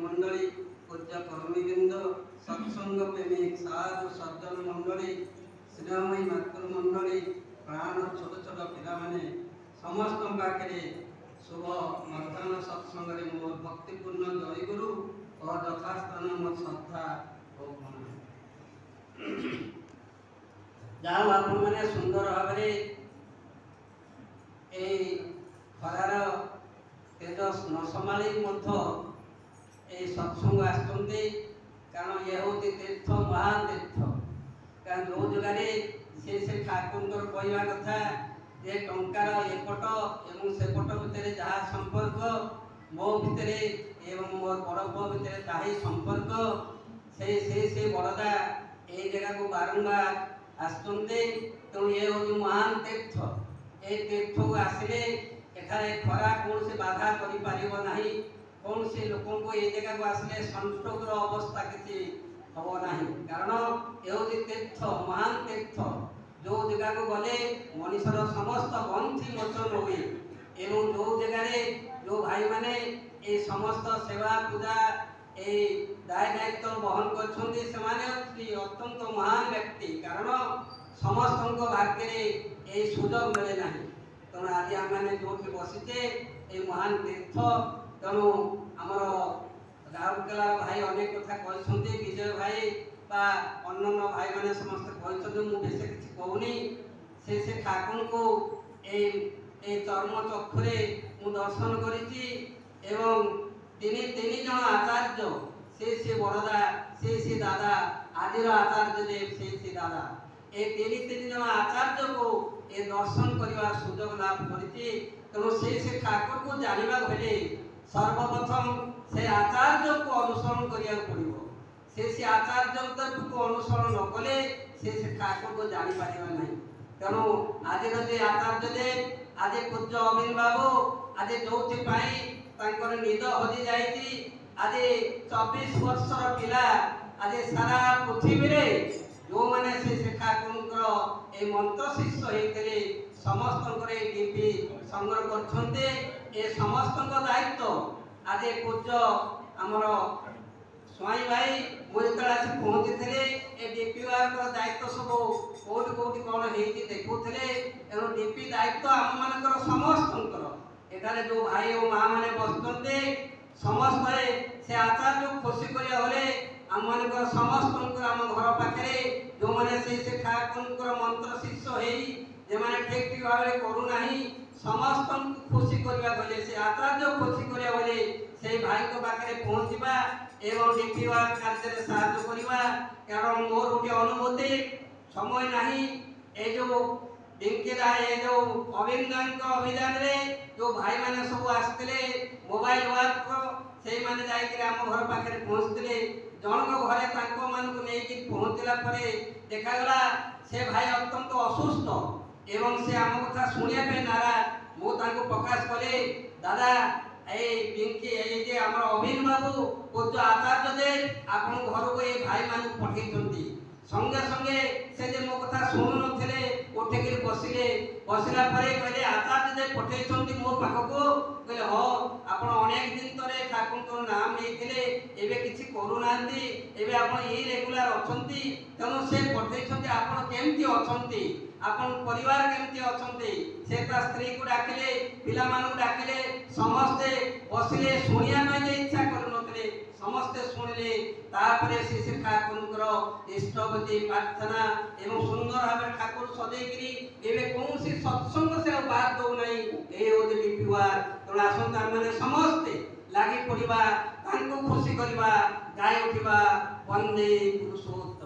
मंडली पूज्य कर्मीवृंद सत्संग प्रेमी साधु सज्जन मंडली श्रीरामयी मातृमंडली प्राण छोट छोट पिला माने समस्त पाखे शुभ मध्याह्न सत्संग मोर भक्तिपूर्ण जय गुरु और यथास्थान मोर श्रद्धा और जहाँ आप मैंने सुंदर भाव खरार तेज न संभाली सत्संग आसते कारण ये हूँ तीर्थ महान तीर्थ कारण जो जगह से ठाकुर कहवा कथा जे टंकार एपट एवं सेपट भितर जहाँ संपर्क मो भितर एवं मोर बड़ पुओ भितर ताही संपर्क से बड़दा ये जगह को बारंबार आसते तेणु ये हूँ महान तीर्थ ए तीर्थ को आसिले एठारे खरा कौन से बाधा करि पारिबो नाही कौन से लोकों को ये जगह को आसिले संस्ट्रोक अवस्था किसी हम नाही कारण ये तीर्थ महान तीर्थ जो जगह को गले मनुष्यर समस्त ग्रंथि मोचन हुए एवं जो जगह जो भाई माने ये समस्त सेवा पूजा ये दाय दायित्व बहन कर अत्यंत महान व्यक्ति कारण समस्त भाग्य ये सुजोग मिले ना तेणु आज आम मैंने जो बसीचे ये महान तीर्थ तेणु आमर राउरकेला भाई अनेक कथा कहते विजय भाई अन्य भाई मैंने समस्त कहते मुझे किसी कहूनी से ठाकुर को चर्म चक्षुरे मु दर्शन करी तीन जन आचार्य से बड़दा से दादा आज आचार्य देव से दादा ये तीन जन आचार्य को ये दर्शन करने सुजोग लाभ करी तेणु से ठाकुर को जानवा हेले सर्वप्रथम से आचार्य को अनुसरण करा पड़ो से आचार्य को अनुसरण न कले से ठाकुर को जापर ना तेणु आज आचार्य देव आज पूज्य अमीन बाबू आज जो निद हजि जाइए आज 24 वर्षर पिला आज सारा पृथ्वी जो मैंने से ठाकुर ए मंत्र शिष्य होते समस्त डीपी संग्रह कर समस्त दायित्व आज पूज्य आमर स्वाई भाई मुझे पहुँची थे डीपी वार दायित्व सब कौट कौटी कौन हो देखुले तेणु डीपी दायित्व आम मान समस्त एठारे जो भाई और माँ मैंने बसते समस्त से आचार्य खुशी करें आम मान समस्त आम घर पाखे जो मैंने से ठाकुर मंत्र शिष्य हो ठीक ठीक भाव करूना समस्त खुशी करवा गले से आचार्य खुशी करा गले से भाई को पाखे पहुँचवा एवं डीपी कार्य साहय करवा कारण मोर गोटे अनुभूति समय नहीं ये जो डिंकेदा ये जो अभिनंदन अभियान रे जो भाई माने सब आसते मोबाइल वर्क से माने जाइए आम घर पाखे पहुँचते जनक घरे पहुँचला देखागला से भाई अत्यंत असुस्थ एवं से आम कथा शुणा नाराज मुझे प्रकाश कले दादा ये आम अमीन बाबू पूज्य आचार्य देव आप घर को ये भाई मान पठे संगे संगे से जे मो कथा शुणु नथिले उठिक बसिले बसला कहले आचार्य देव पठे मो पाखक कहले हाँ आप अनेक दिन तले ठाकुर नाम लेते एवं किसी करूना रेगुलार अच्छा तेणु से पठे आपमती अच्छा आपन परिवार केमती अच्छे से स्त्री को डाकिले पिला डाकिले समस्ते बसिले शुणा इच्छा करुनते समस्ते शुणिले तापरे से ठाकुर इष्टवती प्रार्थना एवं सुंदर भाव ठाकुर सजेकरी एवं कौन सत्संग से बात दौ ना ये तेणु आसता मैंने समस्ते लगी पड़ा खुशी करवा गाय उठा वंदे पुरुषोत्तम।